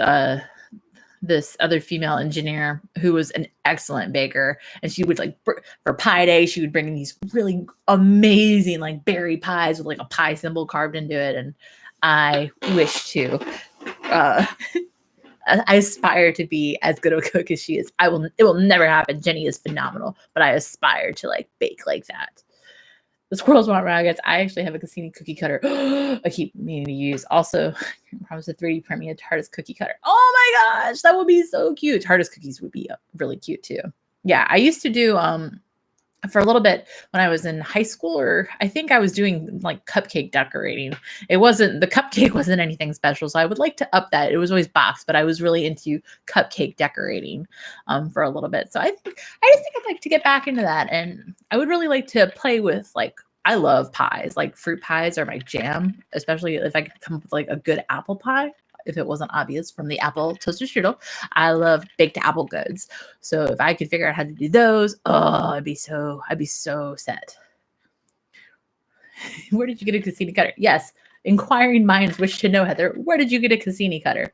this other female engineer who was an excellent baker, and she would like for pie day, she would bring in these really amazing like berry pies with like a pie symbol carved into it. And I wish to I aspire to be as good of a cook as she is. It will never happen. Jenny is phenomenal, but I aspire to like bake like that. The squirrels want rockets. I actually have a Cassini cookie cutter. I keep meaning to use. Also, I promise to 3D print me a TARDIS cookie cutter. Oh my gosh, that would be so cute. TARDIS cookies would be really cute too. Yeah, I used to do for a little bit when I was in high school, or I think I was doing like cupcake decorating. The cupcake wasn't anything special, so I would like to up that. It was always boxed, but I was really into cupcake decorating for a little bit. So I just think I'd like to get back into that, and I would really like to play with like. I love pies. Like fruit pies are my jam, especially if I could come up with like a good apple pie. If it wasn't obvious from the apple toaster strudel, I love baked apple goods. So if I could figure out how to do those, I'd be so set. Where did you get a Cassini cutter? Yes, inquiring minds wish to know, Heather. Where did you get a Cassini cutter?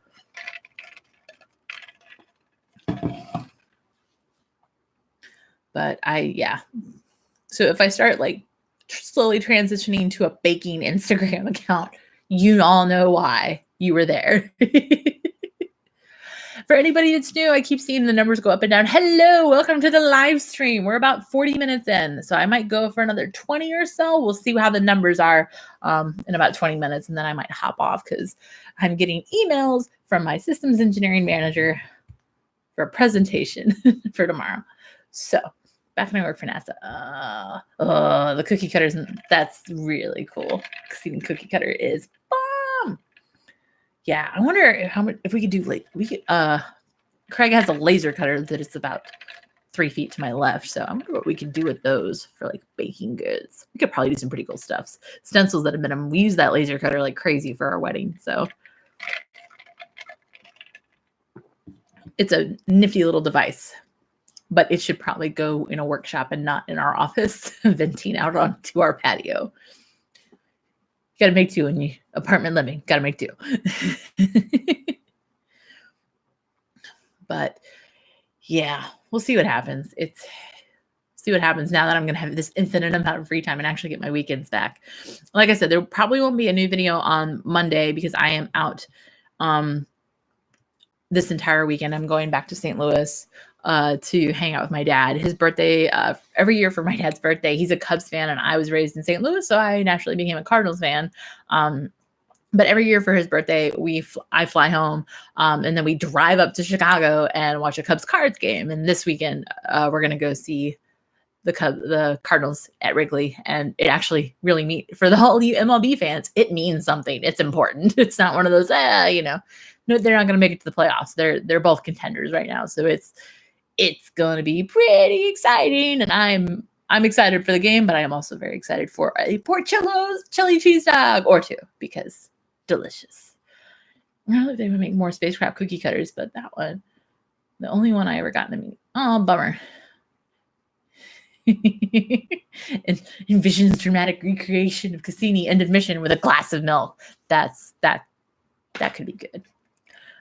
But So if I start like slowly transitioning to a baking Instagram account, you all know why you were there. For anybody that's new, I keep seeing the numbers go up and down. Hello, welcome to the live stream. We're about 40 minutes in, so I might go for another 20 or so. We'll see how the numbers are in about 20 minutes, and then I might hop off because I'm getting emails from my systems engineering manager for a presentation for tomorrow. So back when I work for NASA. The cookie cutters, that's really cool. Cassini cookie cutter is bomb. Yeah, I wonder if we could do Craig has a laser cutter that is about 3 feet to my left. So I wonder what we could do with those for like baking goods. We could probably do some pretty cool stuff. Stencils at a minimum. We use that laser cutter like crazy for our wedding. So it's a nifty little device. But it should probably go in a workshop and not in our office, venting out onto our patio. You got to make do in your apartment living. Got to make do. But yeah, we'll see what happens. See what happens now that I'm going to have this infinite amount of free time and actually get my weekends back. Like I said, there probably won't be a new video on Monday because I am out this entire weekend. I'm going back to St. Louis to hang out with my dad. His birthday, every year for my dad's birthday, he's a Cubs fan, and I was raised in St. Louis, so I naturally became a Cardinals fan. But every year for his birthday, I fly home, and then we drive up to Chicago and watch a Cubs Cards game. And this weekend, we're going to go see the Cardinals at Wrigley, and it actually really for the whole MLB fans, it means something. It's important. It's not one of those, no, they're not going to make it to the playoffs. They're both contenders right now, so it's going to be pretty exciting, and I'm excited for the game, but I am also very excited for a Portillo's chili cheese dog or two because delicious. I don't know if they would make more spacecraft cookie cutters, but that one, the only one I ever got in the meeting. Oh, bummer. And envisions dramatic recreation of Cassini end of mission with a glass of milk. That could be good.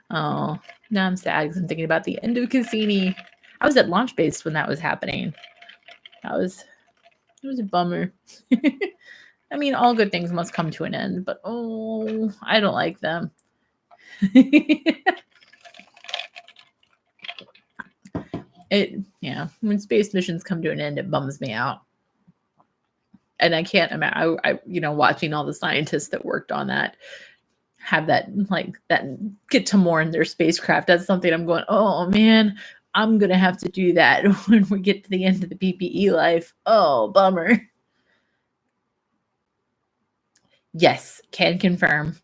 Oh, now I'm sad because I'm thinking about the end of Cassini. I was at launch base when that was happening. It was a bummer. I mean, all good things must come to an end, but I don't like them. When space missions come to an end, it bums me out. And I can't imagine, watching all the scientists that worked on that have that get to mourn their spacecraft. That's something I'm going, oh man, I'm going to have to do that when we get to the end of the PPE life. Oh, bummer. Yes, can confirm.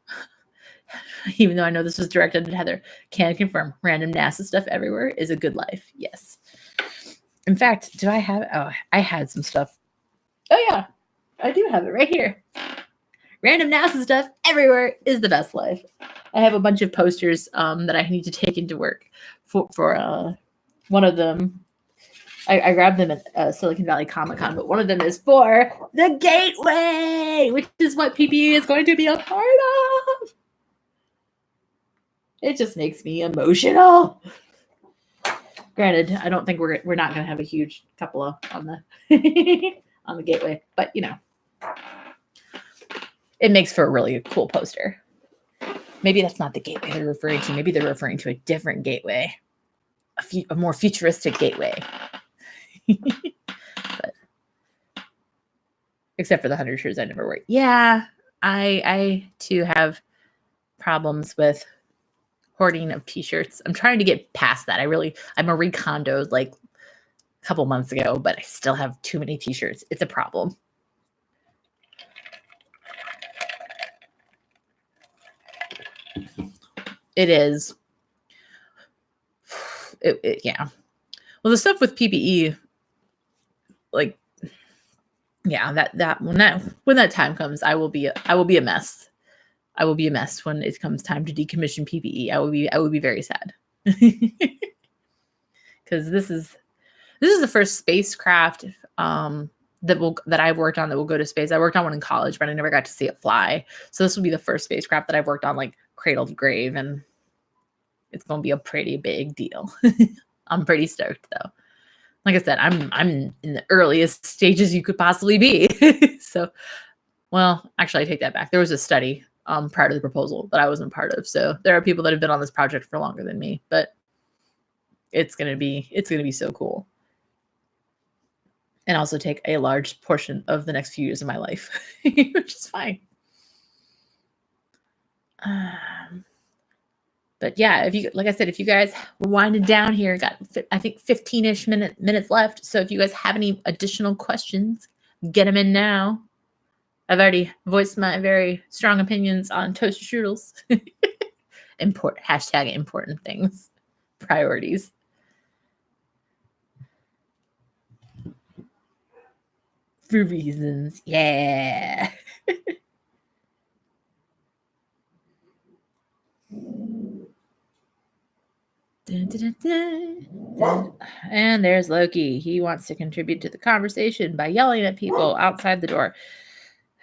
Even though I know this was directed at Heather, can confirm random NASA stuff everywhere is a good life. Yes. In fact, I had some stuff. Oh yeah, I do have it right here. Random NASA stuff everywhere is the best life. I have a bunch of posters that I need to take into work for one of them. I grabbed them at Silicon Valley Comic-Con, but one of them is for the Gateway, which is what PPE is going to be a part of. It just makes me emotional. Granted, I don't think we're not going to have a huge cupola on the on the Gateway, but it makes for a really cool poster. Maybe that's not the Gateway they're referring to. Maybe they're referring to a different Gateway, a more futuristic Gateway. But except for the 100 shirts I never wear. Yeah, I too have problems with hoarding of t-shirts. I'm trying to get past that. I'm a recondoed like a couple months ago, but I still have too many t-shirts. It's a problem. It is. Yeah. Well, the stuff with PPE, like, yeah, that when that time comes, I will be a mess. I will be a mess when it comes time to decommission PPE. I will be very sad. Because this is the first spacecraft that I've worked on that will go to space. I worked on one in college, but I never got to see it fly. So this will be the first spacecraft that I've worked on like cradle to grave, and it's going to be a pretty big deal. I'm pretty stoked though. Like I said, I'm in the earliest stages you could possibly be. So, well, actually, I take that back. There was a study prior to the proposal that I wasn't part of. So there are people that have been on this project for longer than me, but it's gonna be so cool. And also take a large portion of the next few years of my life, which is fine. But yeah, if you guys were winding down here, got I think 15-ish minutes left. So if you guys have any additional questions, get them in now. I've already voiced my very strong opinions on toaster strudels. Important things, priorities. For reasons, yeah. Dun, dun, dun, dun. And there's Loki. He wants to contribute to the conversation by yelling at people outside the door.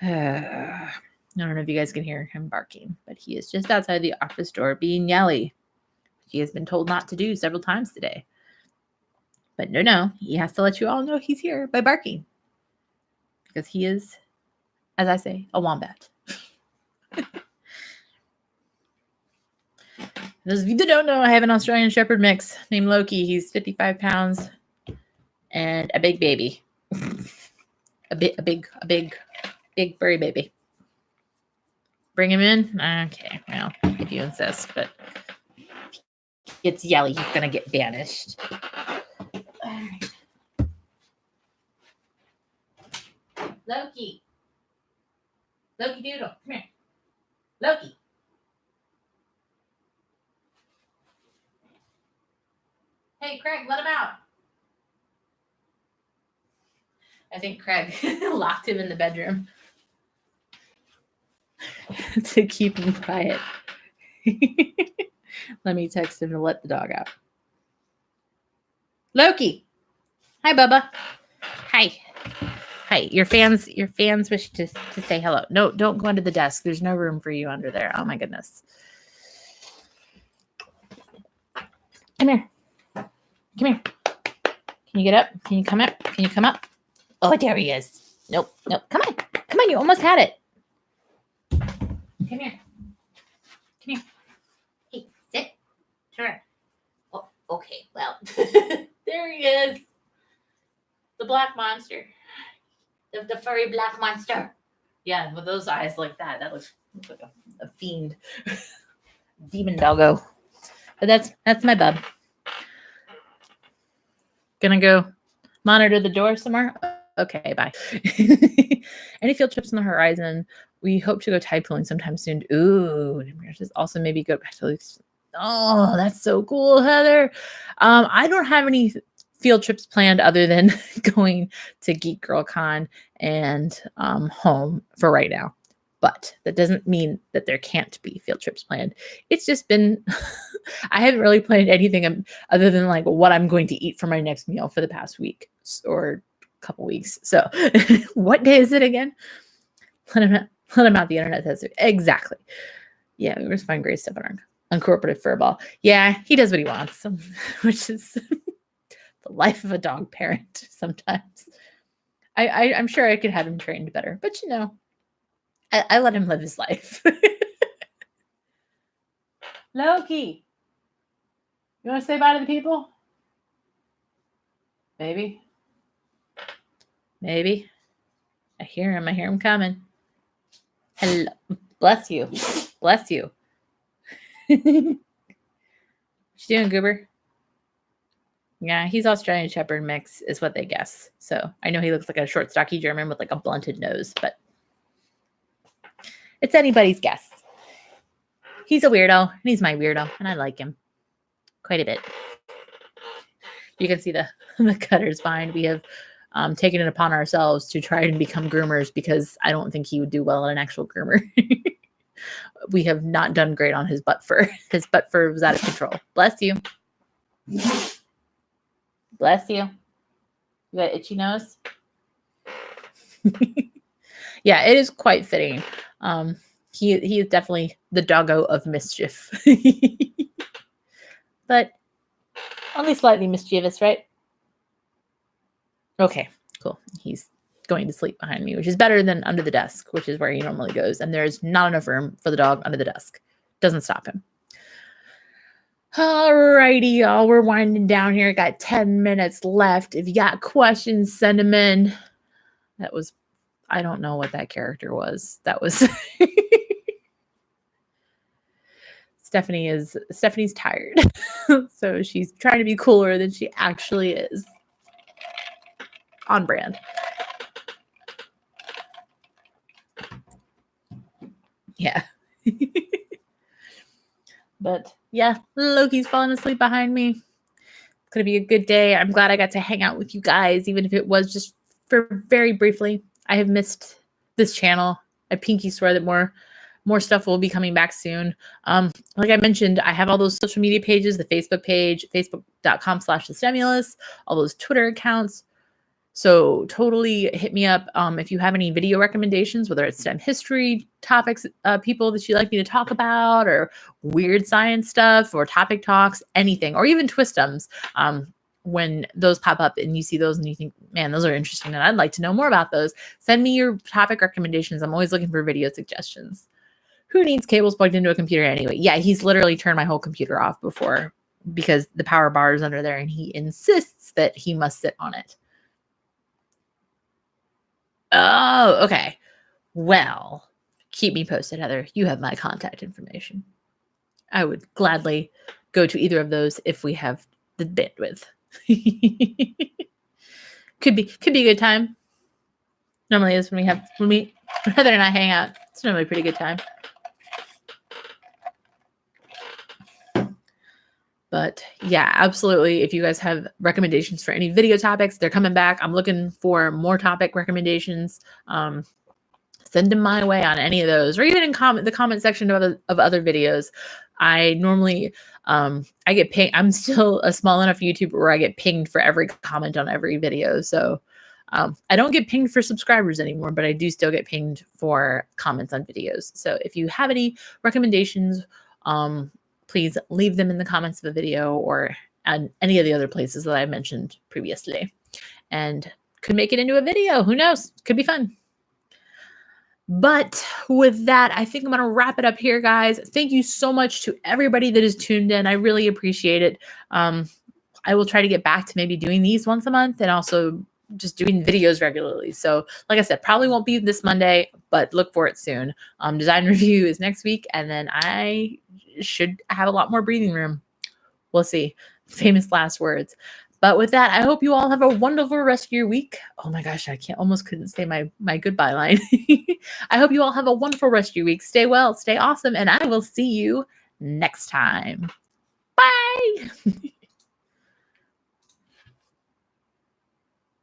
I don't know if you guys can hear him barking, but he is just outside the office door being yelly. He has been told not to do several times today. But no, he has to let you all know he's here by barking. Because he is, as I say, a wombat. Those of you that don't know, I have an Australian Shepherd mix named Loki. He's 55 pounds and a big baby. a big furry baby. Bring him in? Okay, well, if you insist, but it's yelly. He's going to get banished. All right. Loki. Loki Doodle, come here. Loki. Hey, Craig, let him out. I think Craig locked him in the bedroom to keep him quiet. Let me text him to let the dog out. Loki. Hi, Bubba. Hi. Hi. Your fans wish to say hello. No, don't go under the desk. There's no room for you under there. Oh my goodness. Come here. Come here. Can you get up? Can you come up? Can you come up? Oh, there he is. Nope. Come on. Come on. You almost had it. Come here. Come here. Hey, sit. Turn. Oh, okay. Well, there he is. The black monster. The furry black monster. Yeah, with those eyes like that. That looks like a fiend. Demon doggo. But that's my bub. Gonna go monitor the door somewhere. Okay, bye. Any field trips on the horizon? We hope to go tide pooling sometime soon. Ooh, just also maybe go back to. Oh, that's so cool, Heather. I don't have any field trips planned other than going to Geek Girl Con and home for right now. But that doesn't mean that there can't be field trips planned. It's just been, I haven't really planned anything other than like what I'm going to eat for my next meal for the past week or couple weeks. So what day is it again? Let him out. The internet says it. Exactly. Yeah, we just find great stuff on our uncooperative furball. Yeah, he does what he wants, which is the life of a dog parent sometimes. I'm sure I could have him trained better, but you know, I let him live his life. Loki, you want to say bye to the people? Maybe. I hear him coming. Hello. Bless you. What you doing, Goober? Yeah, he's Australian Shepherd mix is what they guess. So I know he looks like a short, stocky German with like a blunted nose, but it's anybody's guess. He's a weirdo, and he's my weirdo, and I like him quite a bit. You can see the cutters behind. We have taken it upon ourselves to try and become groomers because I don't think he would do well in an actual groomer. We have not done great on his butt fur. His butt fur was out of control. Bless you. Bless you. You got itchy nose? Yeah, it is quite fitting. He is definitely the doggo of mischief. But only slightly mischievous, right? Okay, cool. He's going to sleep behind me, which is better than under the desk, which is where he normally goes. And there's not enough room for the dog under the desk. Doesn't stop him. Alrighty, y'all. We're winding down here. Got 10 minutes left. If you got questions, send them in. That was, I don't know what that character was. That was Stephanie's tired. So she's trying to be cooler than she actually is. On brand. Yeah. But yeah, Loki's falling asleep behind me. It's going to be a good day. I'm glad I got to hang out with you guys, even if it was just for very briefly. I have missed this channel. I pinky swear that more stuff will be coming back soon. Like I mentioned, I have all those social media pages, the Facebook page, facebook.com/STEMulus, all those Twitter accounts. So totally hit me up if you have any video recommendations, whether it's STEM history topics, people that you'd like me to talk about, or weird science stuff, or topic talks, anything, or even twistums. When those pop up and you see those and you think, man, those are interesting and I'd like to know more about those, send me your topic recommendations. I'm always looking for video suggestions. Who needs cables plugged into a computer anyway? Yeah, he's literally turned my whole computer off before because the power bar is under there and he insists that he must sit on it. Oh, okay. Well, keep me posted, Heather. You have my contact information. I would gladly go to either of those if we have the bandwidth. Could be a good time. Normally is when Heather and I hang out. It's normally a pretty good time. But yeah, absolutely. If you guys have recommendations for any video topics, they're coming back. I'm looking for more topic recommendations. Send them my way on any of those, or even in the comment section of other videos. I normally, I get pinged. I'm still a small enough YouTuber where I get pinged for every comment on every video. So I don't get pinged for subscribers anymore, but I do still get pinged for comments on videos. So if you have any recommendations, please leave them in the comments of the video or at any of the other places that I mentioned previously, and could make it into a video. Who knows? Could be fun. But with that, I think I'm going to wrap it up here, guys. Thank you so much to everybody that is tuned in. I really appreciate it. I will try to get back to maybe doing these once a month and also just doing videos regularly. So like I said, probably won't be this Monday, but look for it soon. Design review is next week, and then I should have a lot more breathing room. We'll see. Famous last words. But with that, I hope you all have a wonderful rest of your week. Oh my gosh, I almost couldn't say my goodbye line. I hope you all have a wonderful rest of your week. Stay well, stay awesome, and I will see you next time. Bye.